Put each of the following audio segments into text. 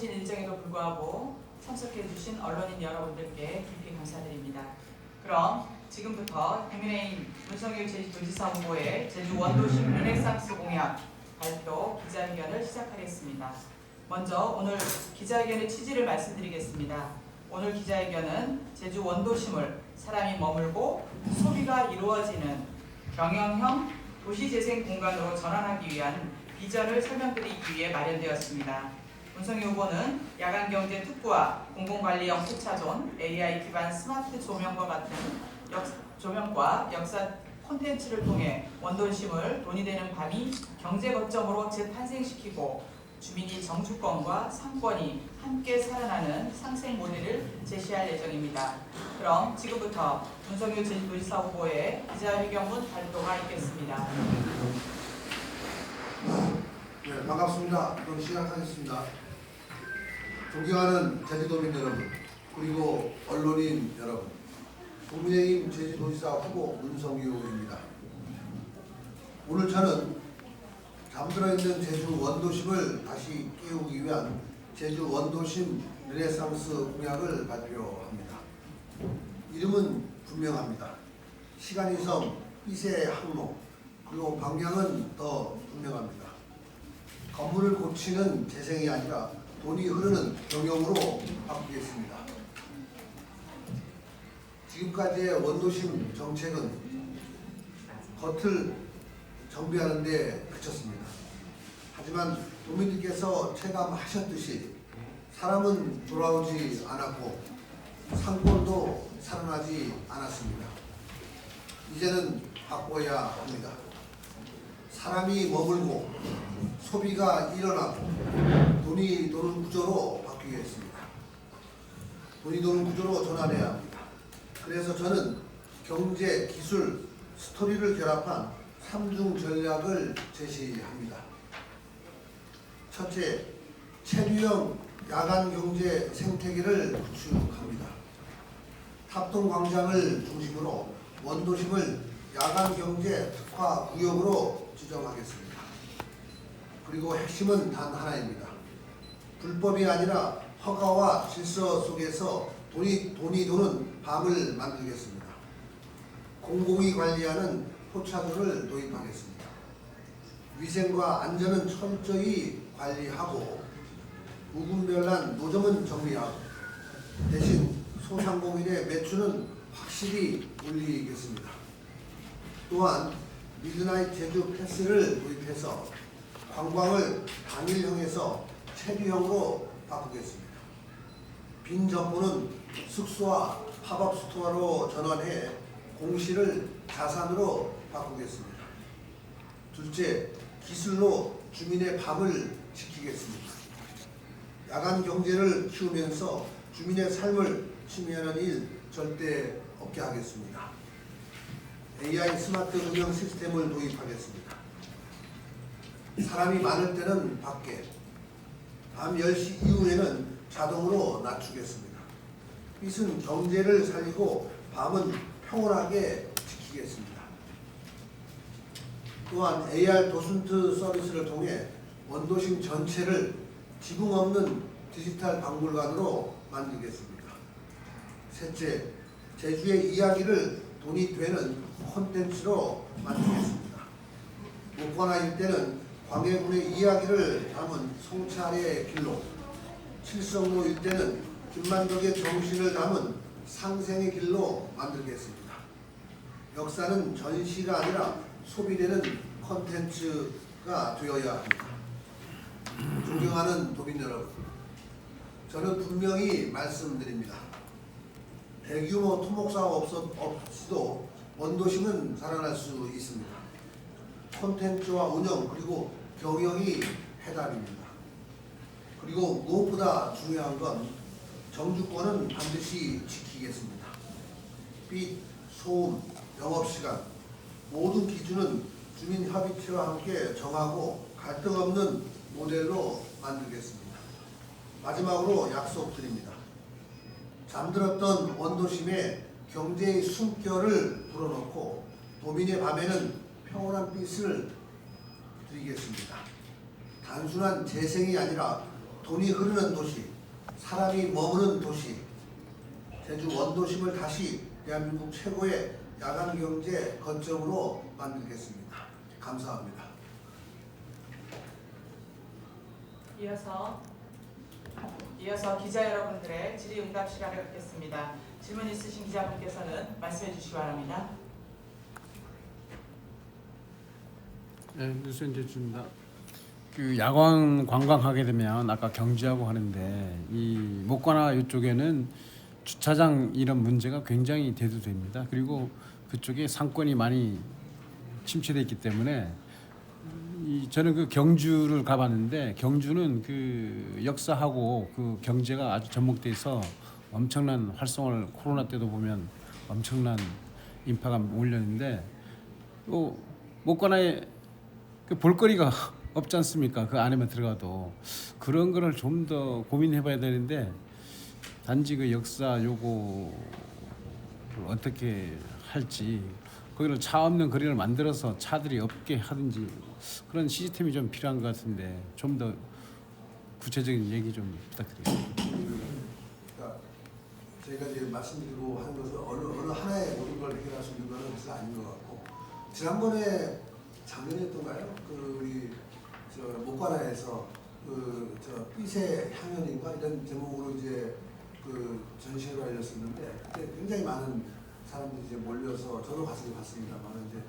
바쁘신 일정에도 불구하고 참석해주신 언론인 여러분들께 깊이 감사드립니다. 그럼 지금부터 국민의힘 문성유 제주도지사 후보의 제주 원도심 르네상스 공약 발표 기자회견을 시작하겠습니다. 먼저 오늘 기자회견의 취지를 말씀드리겠습니다. 오늘 기자회견은 제주 원도심을 사람이 머물고 소비가 이루어지는 경영형 도시재생 공간으로 전환하기 위한 비전을 설명드리기 위해 마련되었습니다. 문성유 후보는 야간경제 특구와 공공관리형 세차존, AI 기반 스마트 조명과 같은 조명과 역사 콘텐츠를 통해 원도심을 돈이 되는 밤이 경제 거점으로 재탄생시키고 주민이 정주권과 상권이 함께 살아나는 상생 모델을 제시할 예정입니다. 그럼 지금부터 문성유 제주도지사 후보의 기자회견문 발표가 있겠습니다. 네, 반갑습니다. 그럼 시작하겠습니다. 존경하는 제주도민 여러분, 그리고 언론인 여러분, 국민의힘 제주도지사 후보 문성유입니다. 오늘 저는 잠들어 있는 제주 원도심을 다시 깨우기 위한 제주 원도심 르네상스 공약을 발표합니다. 이름은 분명합니다. 시간이 섬, 삐세 항목, 그리고 방향은 더 분명합니다. 건물을 고치는 재생이 아니라 돈이 흐르는 경영으로 바꾸겠습니다. 지금까지의 원도심 정책은 겉을 정비하는 데 그쳤습니다. 하지만 도민들께서 체감하셨듯이 사람은 돌아오지 않았고 상권도 살아나지 않았습니다. 이제는 바꿔야 합니다. 사람이 머물고 소비가 일어나고 돈이 도는 구조로 바뀌겠습니다. 돈이 도는 구조로 전환해야 합니다. 그래서 저는 경제, 기술, 스토리를 결합한 3중 전략을 제시합니다. 첫째, 체류형 야간경제 생태계를 구축합니다. 탑동광장을 중심으로 원도심을 야간경제 특화 구역으로 지정하겠습니다. 그리고 핵심은 단 하나입니다. 불법이 아니라 허가와 질서 속에서 돈이 도는 밤을 만들겠습니다. 공공이 관리하는 포차도를 도입하겠습니다. 위생과 안전은 철저히 관리하고 무분별한 노점은 정리하고 대신 소상공인의 매출은 확실히 올리겠습니다. 또한 미드나잇 제주 패스를 도입해서 관광을 당일형에서 체류형으로 바꾸겠습니다. 빈 점포는 숙소와 팝업 스토어로 전환해 공실을 자산으로 바꾸겠습니다. 둘째, 기술로 주민의 밤을 지키겠습니다. 야간 경제를 키우면서 주민의 삶을 침해하는 일 절대 없게 하겠습니다. AI 스마트 운영 시스템을 도입하겠습니다. 사람이 많을 때는 밖에, 밤 10시 이후에는 자동으로 낮추겠습니다. 빛은 경제를 살리고 밤은 평온하게 지키겠습니다. 또한 AR 도슨트 서비스를 통해 원도심 전체를 지붕 없는 디지털 박물관으로 만들겠습니다. 셋째, 제주의 이야기를 돈이 되는 콘텐츠로 만들겠습니다. 목관화일 때는 광해군의 이야기를 담은 성찰의 길로, 칠성로 일대는 김만덕의 정신을 담은 상생의 길로 만들겠습니다. 역사는 전시가 아니라 소비되는 콘텐츠가 되어야 합니다. 존경하는 도민 여러분, 저는 분명히 말씀드립니다. 대규모 토목사업 없이도 원도심은 살아날 수 있습니다. 콘텐츠와 운영 그리고 경영이 해답입니다. 그리고 무엇보다 중요한 건 정주권은 반드시 지키겠습니다. 빛, 소음, 영업시간 모든 기준은 주민협의체와 함께 정하고 갈등 없는 모델로 만들겠습니다. 마지막으로 약속드립니다. 잠들었던 원도심에 경제의 숨결을 불어넣고 도민의 밤에는 평온한 빛을 드리겠습니다. 단순한 재생이 아니라 돈이 흐르는 도시, 사람이 머무는 도시, 제주 원도심을 다시 대한민국 최고의 야간 경제 거점으로 만들겠습니다. 감사합니다. 이어서 기자 여러분들의 질의응답 시간을 갖겠습니다. 질문 있으신 기자분께서는 말씀해 주시기 바랍니다. 네, 뉴스엔제 주입니다. 그 야광 관광하게 되면 아까 경주하고 하는데 이 목관화 이쪽에는 주차장 이런 문제가 굉장히 대두됩니다. 그리고 그쪽에 상권이 많이 침체돼 있기 때문에 저는 그 경주를 가봤는데 경주는 그 역사하고 그 경제가 아주 접목돼 있어 엄청난 활성을 코로나 때도 보면 엄청난 인파가 몰렸는데 또 목관화에 그 볼거리가 없지 않습니까? 그 안에만 들어가도 그런 거를 좀 더 고민해봐야 되는데 단지 그 역사 요거 어떻게 할지 거기를 차 없는 거리를 만들어서 차들이 없게 하든지 그런 시스템이 좀 필요한 것 같은데 좀 더 구체적인 얘기 좀 부탁드리겠습니다. 그러니까 저희가 이제 말씀드리고 하는 것은 어느 하나의 모든 걸 해결할 수 있는 것은 사실 아닌 것 같고 지난번에 작년이었던가요? 그 우리 저 목관화에서 그 저 삐세 향연인가 이런 제목으로 이제 그 전시회가 열렸었는데 그때 굉장히 많은 사람들이 이제 몰려서 저도 가서 봤습니다만 이제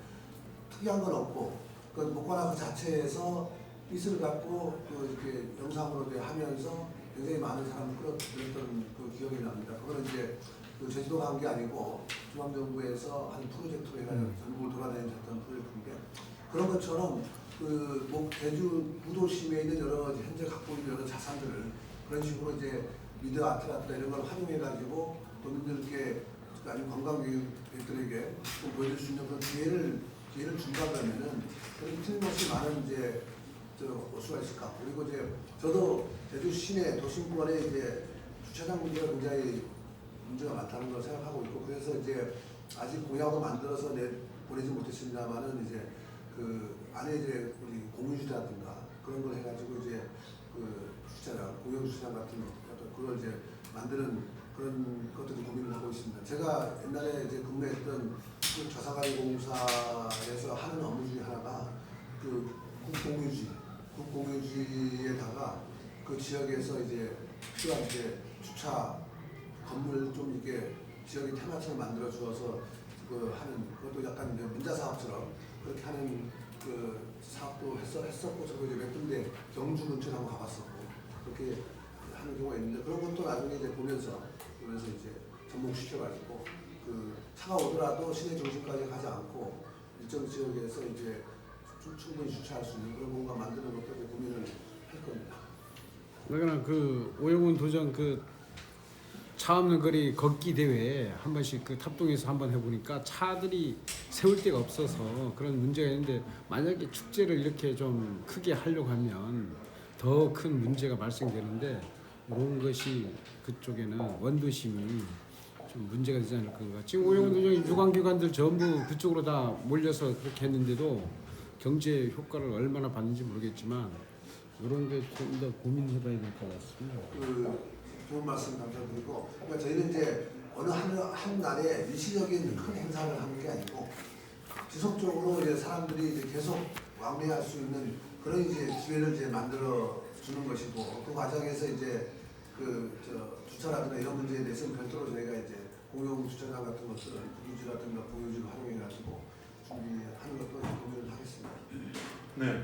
특이한 건 없고 그 목관화 그 자체에서 삐스를 갖고 그 이렇게 영상으로 이제 하면서 굉장히 많은 사람을 끌어들였던 그 기억이 납니다. 그거는 이제 그 제주도가 한 게 아니고 중앙정부에서 한 프로젝트로 해가지고 전국을 돌아다니면서 했던 프로젝트인데 그런 것처럼 그 제주 구도심에 있는 여러 현재 갖고 있는 여러 자산들을 그런 식으로 이제 미디어 아트라든가 이런 걸 활용해가지고 도민들께 아니면 관광객들에게 보여줄 수 있는 그런 기회를 준다 그러면은 틀림없이 많은 이제 수가 있을 것 같고 그리고 이제 저도 제주 시내 도심권에 이제 주차장 문제가 굉장히 문제가 많다는 걸 생각하고 있고 그래서 이제 아직 공약을 만들어서 보내지 못했습니다만은 이제 그 안에 이제 우리 공유주라든가 그런 걸 해가지고 이제 그 주차장 공영 주차장 같은 어떤 그걸 이제 만드는 그런 것들을 고민을 하고 있습니다. 제가 옛날에 이제 근무했던 그 저사가리공사에서 하는 업무 중에 하나가 그 국공유지에다가 그 지역에서 이제 필요한 이제 주차 건물 좀 이렇게 지역의 테마처럼 만들어 주어서 그 하는 그것도 약간 이제 문자 사업처럼 그렇게 하는 그 사업도 했었고 저도 이제 몇 군데 경주 근처에 한번 가봤었고 그렇게 하는 경우가 있는데 그런 것도 나중에 이제 보면서 이제 접목시켜가지고 그 차가 오더라도 시내 중심까지 가지 않고 일정 지역에서 이제 충분히 주차할 수 있는 그런 공간 만드는 것도 이제 고민을 할 겁니다. 그러나 그 오영훈 도정 그 차 없는 거리 걷기 대회 한 번씩 그 탑동에서 한번 해보니까 차들이 세울 데가 없어서 그런 문제가 있는데 만약에 축제를 이렇게 좀 크게 하려고 하면 더 큰 문제가 발생되는데 이런 것이 그쪽에는 원도심이 좀 문제가 되지 않을 건가. 지금 오영훈 도정이 유관기관들 전부 그쪽으로 다 몰려서 그렇게 했는데도 경제 효과를 얼마나 받는지 모르겠지만 이런 게 좀 더 고민해봐야 될 것 같습니다. 좋은 말씀 감사드리고 그러니까 저희는 이제 어느 한 날에 일시적인 큰 행사를 하는 게 아니고 지속적으로 이제 사람들이 이제 계속 왕래할 수 있는 그런 이제 기회를 이제 만들어 주는 것이고 그 과정에서 이제 주차라든가 이런 문제에 대해서는 별도로 저희가 이제 공용 주차장 같은 것들을 유지라든가 공유지를 활용해가지고 준비하는 것도 고민을 하겠습니다. 네,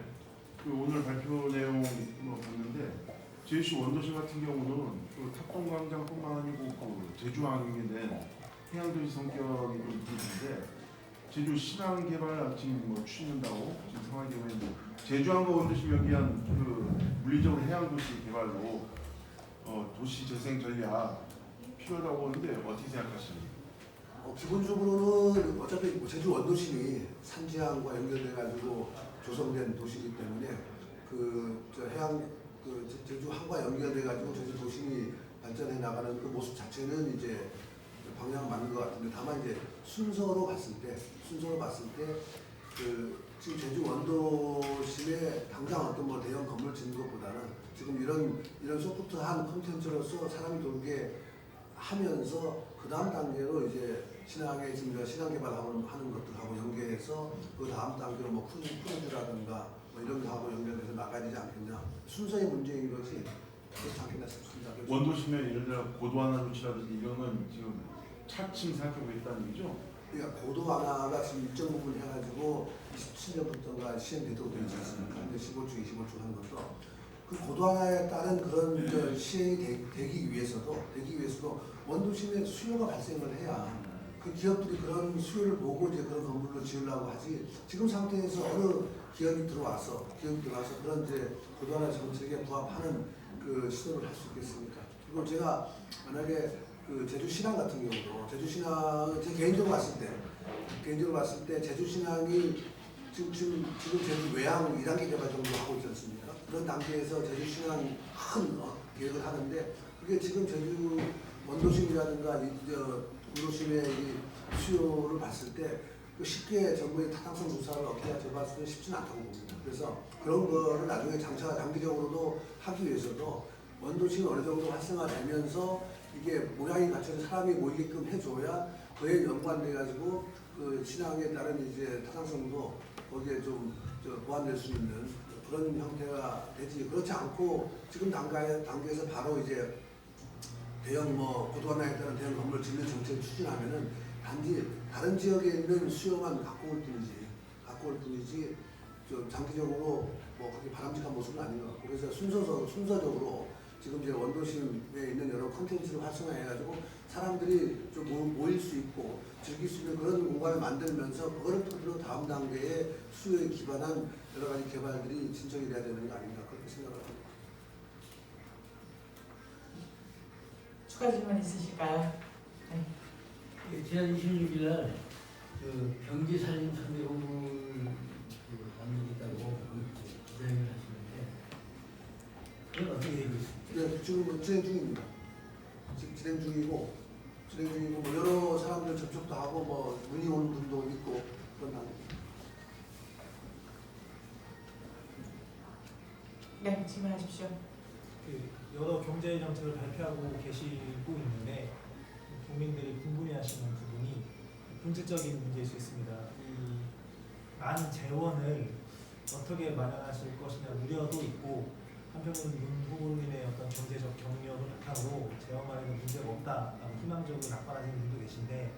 그 오늘 발표 내용을 봤는데 제주시 원도심 같은 경우는 그 탑동광장뿐만 아니고 그 제주항에 낸 해양도시 성격이 좀 있는데 제주 신항 개발 지금 뭐 추진한다고 지금 상황이 되고 있는데 제주항과 원도심 여기한 그 물리적으로 해양도시 개발로 도시 재생 전략 필요하다고 하는데 어떻게 생각하십니까? 기본적으로는 어차피 제주 원도심이 산지항과 연결돼가지고 조성된 도시이기 때문에 제주 항과 연결돼가지고 제주 도심이 발전해 나가는 그 모습 자체는 이제 방향 맞는 것 같은데 다만 이제 순서로 봤을 때 그 지금 제주 원도심에 당장 어떤 뭐 대형 건물 짓는 것보다는 지금 이런 소프트한 콘텐츠로서 사람이 돌게 하면서 그 다음 단계로 이제 신앙의 지금 신앙 개발하는 것들하고 연계해서 그 다음 단계로 뭐 푸드라든가 뭐 이런 거하고 연결해서 나가야 되지 않겠냐. 순서의 문제인 거지 그렇지 않겠나 싶습니다. 원도심에 예를 들어 고도화나 조치라든지 이런 건 지금 차츰 생각하고 있다는 얘기죠? 그러니까 고도 완화가 지금 일정 부분 해가지고 27년부터가 시행되도록 되어 있지 않습니까? 근데 15주, 25주 하는 것도 그 고도 완화에 따른 그런 시행이 되기 위해서도 원도심에 수요가 발생을 해야 그 기업들이 그런 수요를 보고 이제 그런 건물로 지으려고 하지. 지금 상태에서 어느 기업이 들어와서 그런 이제 고도 완화 정책에 부합하는 그 시도를 할 수 있겠습니까? 그리고 제가 만약에 그 제주신항 같은 경우도 제주신항 제 개인적으로 봤을 때 제주신항이 지금 제주 외항 1단계 개발 정도 하고 있지 않습니까? 그런 단계에서 제주신항 큰 계획을 하는데 그게 지금 제주 원도심이라든가 구도심의 이 수요를 봤을 때 쉽게 정부의 타당성 조사를 얻기가 제가 봤을 때 쉽지는 않다고 봅니다. 그래서 그런 거를 나중에 장기적으로도 하기 위해서도 원도심이 어느 정도 활성화되면서 이게 모양이 갖춰서 사람이 모이게끔 해줘야 그에 연관돼 가지고 그 신앙에 따른 이제 타당성도 거기에 좀 보완될 수 있는 그런 형태가 되지. 그렇지 않고 지금 단계에서 바로 이제 대형 뭐 고도화에 따른 대형 건물 짓는 정책을 추진하면은 단지 다른 지역에 있는 수요만 갖고 올 뿐이지 좀 장기적으로 뭐 그렇게 바람직한 모습은 아닌 것 같고 그래서 순서적으로 지금 이제 원도심에 있는 여러 콘텐츠를 활성화해가지고 사람들이 좀 모일 수 있고 즐길 수 있는 그런 공간을 만들면서 그거를 토대로 다음 단계에 수요에 기반한 여러 가지 개발들이 진척이 돼야 되는 거 아닌가 그렇게 생각을 합니다. 추가 질문 있으실까요? 네. 지난 26일 날 그 경기산림선대본부를 만들겠다고 기자회견을 하시는데 그건 어떻게 되고 있습니까? 네, 지금 뭐 진행 중입니다. 지금 진행 중이고 뭐 여러 사람들 접촉도 하고 뭐 문의 오는 분도 있고 그런 단계입니다. 네, 질문하십시오. 그 여러 경제 정책을 발표하고 계시고 있는데 국민들이 궁금해하시는 부분이 본질적인 문제일 수 있습니다. 이 많은 재원을 어떻게 마련하실 것이냐 우려도 있고 한편으로는 윤 후보님의 어떤 경제적 경력을 바탕으로 재원 마련에 문제가 없다라고 희망적으로 낙관하시는 분도 계신데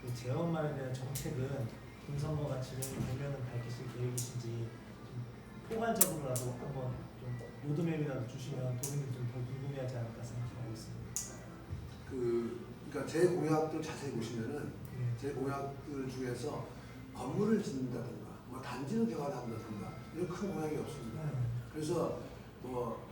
그 재원 마련에 대한 정책은 본선거가 진행되면 밝히실 계획이신지 포괄적으로라도 한번 좀 로드맵이라도 주시면 도민들이 좀 더 궁금해하지 않을까 생각하고 있습니다. 그러니까 제 공약들 자세히 보시면은 네. 제 공약들 중에서 건물을 짓는다든가 뭐 단지를 개발한다든가 이런 큰 공약이 없습니다. 그래서 뭐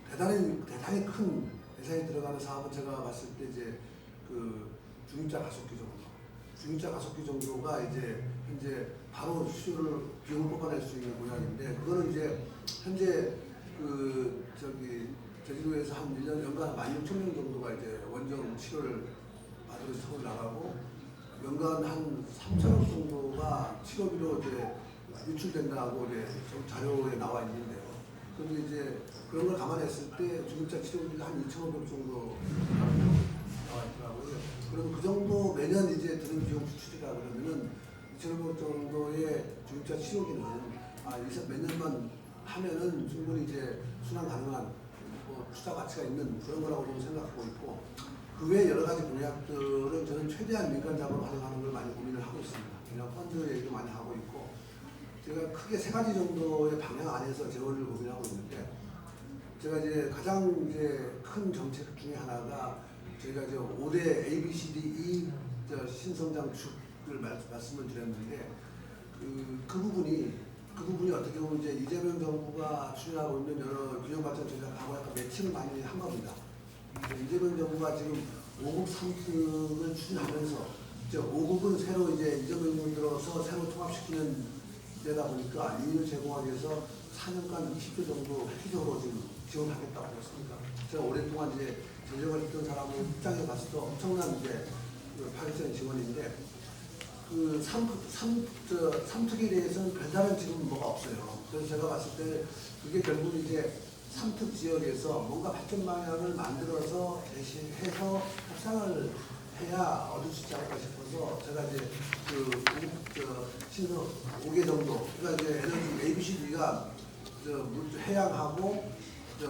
대단히 큰 예산이 들어가는 사업은 제가 봤을 때 이제 그 중입자 가속기 정도가 이제 현재 바로 수요를 비용을 뽑아낼 수 있는 공약인데 그거는 이제 현재 그 제주도에서 한 1년 연간 16,000명 정도가 이제 원정 치료를 받으러 서울 나가고 연간 한 3천억 정도가 치료비로 이제 유출된다고 이제 자료에 나와 있는데요. 그런데 이제 그런 걸 감안했을 때 중입자 치료비가 한 2,500억 정도 나와 있더라고요. 그럼 그 정도 매년 이제 드는 비용 수출이라 그러면은 2,500억 정도의 중입자 치료비는 몇 년만 하면은 충분히 이제 순환 가능한 뭐 투자 가치가 있는 그런 거라고 저는 생각하고 있고 그 외에 여러 가지 공약들은 저는 최대한 민간 자본을 활용하는 걸 많이 고민을 하고 있습니다. 그냥 펀드 얘기도 많이 하고 있고 제가 크게 3가지 정도의 방향 안에서 재원을 고민하고 있는데 제가 이제 가장 이제 큰 정책 중에 하나가 저희가 이제 5대 ABCDE 신성장축을 말씀을 드렸는데 그 부분이 어떻게 보면 이제 이재명 정부가 추진하고 있는 여러 균형발전 전략하고 약간 매칭을 많이 한 겁니다. 이재명 정부가 지금 5급 3특을 추진하면서 이제 5급은 새로 이제 이재명 정부 들어서 새로 통합시키는 데다 보니까 인력을 제공하기 위해서 4년간 20조 정도 획기적으로 지금 지원하겠다고 했습니다. 제가 오랫동안 이제 전력을 했던 사람의 입장에 봤을 때 엄청난 이제 파격적인 지원인데 삼특에 대해서는 별다른 지금 뭐가 없어요. 그래서 제가 봤을 때 그게 결국 이제 삼특 지역에서 뭔가 발전 방향을 만들어서 제시해서 협상을 해야 얻을 수 있지 않을까 싶어서 제가 이제 신서 5개 정도, 그러니까 이제 에너지 ABCD가 해양하고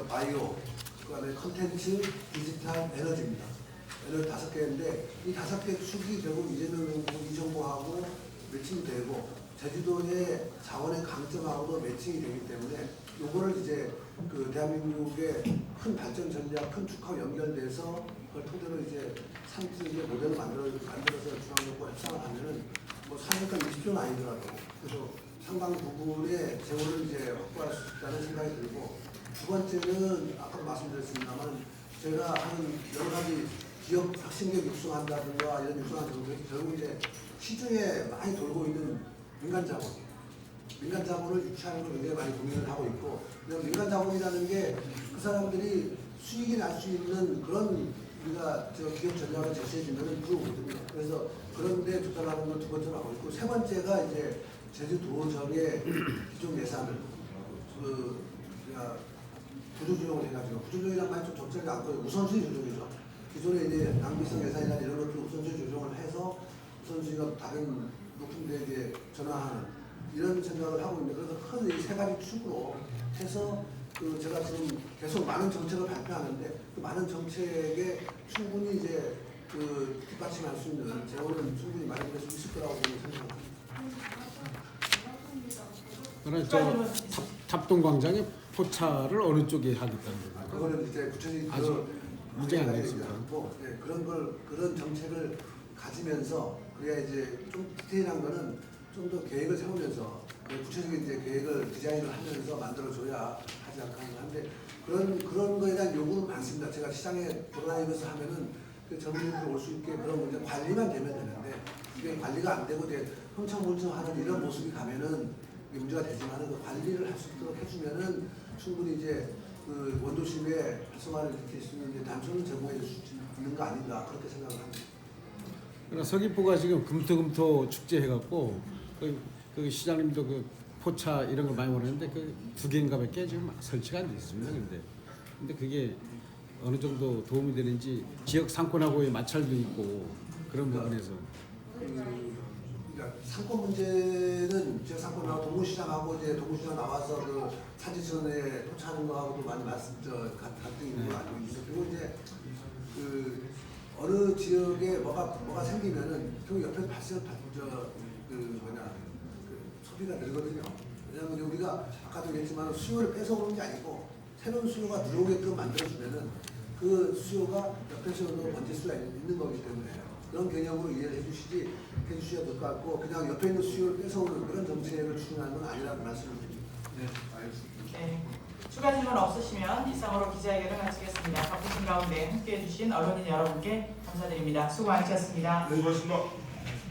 바이오, 그다음에 컨텐츠, 디지털, 에너지입니다. 에너지 5개인데 이 5개 축이 결국 이재명 정부 이정부하고 매칭이 되고 제주도의 자원의 강점하고도 매칭이 되기 때문에 요거를 이제 그 대한민국의 큰 발전 전략, 큰 축하와 연결돼서 그걸 토대로 이제 삼층의 모델을 만들어서 중앙정부와 협상을 하면은 뭐 사실상 20조는 아니더라도 그래서 상당 부분의 재원을 이제 확보할 수 있다는 생각이 들고 두 번째는 아까도 말씀드렸습니다만 제가 하는 여러 가지 기업 혁신력 육성한다든가 이런 육성한 정책이 결국 이제 시중에 많이 돌고 있는 민간 자본을 유치하는 걸 굉장히 많이 고민을 하고 있고 민간 자본이라는 게 그 사람들이 수익이 날 수 있는 그런 우리가 기업 전략을 제시해주면 들어오거든요. 그래서 그런데 투자하는 걸 두 번째로 하고 있고 세 번째가 이제 제주도정의 기존 예산을 구조조정을 해가지고 구조조정이란 말이 좀 적절하지 않고 우선순위 조정이죠. 기존에 이제 낭비성 예산이나 이런 것들 우선순위 조정을 해서 우선순위가 다른 높은 데에 전환하는 이런 생각을 하고 있는데 그래서 큰 이 세 가지 축으로 해서 제가 지금 계속 많은 정책을 발표하는데 그 많은 정책에 충분히 이제 뒷받침할 수 있는 재원은 충분히 마련될 수 있을 거라고 저는 생각합니다. 그러나 저 탑동광장의 포차를 어느 쪽에 하겠다는 거예요? 그거는 이제 구체적인 아직 문제가 안 됐습니다. 네, 그런 정책을 가지면서 그래야 이제 좀 디테일한 거는 좀 더 계획을 세우면서 구체적인 이제 계획을 디자인을 하면서 만들어줘야 하지 않을까 하는데 그런 거에 대한 요구는 많습니다. 제가 시장에 돌아다니면서 하면은 그 젊은이들이 올 수 있게 그런 문제 관리만 되면 되는데 이게 관리가 안 되고 흥청물청하는 이런 모습이 가면은 문제가 되지만은 그 관리를 할 수 있도록 해주면은 충분히 이제 그 원도심의 활성화를 일으킬 수 있는 단순한 제공해 줄 수 있는 거 아닌가 그렇게 생각을 합니다. 그러나 서귀포가 지금 금토 축제 해갖고 그 시장님도 그 포차 이런 걸 많이 원하는데 그 2개인가밖에 지금 설치가 안 돼 있습니다. 근데 그게 어느 정도 도움이 되는지 지역 상권하고의 마찰도 있고 그런 부분에서 그러니까 상권 문제는 지역 상권하고 동구시장하고 이제 동구시장 나와서 그 산지천에 포차하는 거하고도 많이 갈등이 있는 거 알고 있어요. 그리고 이제 그 어느 지역에 뭐가 생기면은 결국 옆에서 소비가 늘거든요. 왜냐하면 우리가 아까도 얘기했지만 수요를 뺏어오는 게 아니고 새로운 수요가 들어오게끔 만들어주면은 그 수요가 옆에서도 번질 수가 있는 거기 때문에 그런 개념으로 이해를 해주셔야 될 것 같고 그냥 옆에 있는 수요를 뺏어오는 그런 정책을 추진하는 건 아니라고 말씀을 드립니다. 네, 알겠습니다. 네. 추가 질문 없으시면 이상으로 기자회견을 마치겠습니다. 바쁘신 가운데 함께해 주신 언론인 여러분께 감사드립니다. 수고 많으셨습니다. 네, 고맙습니다.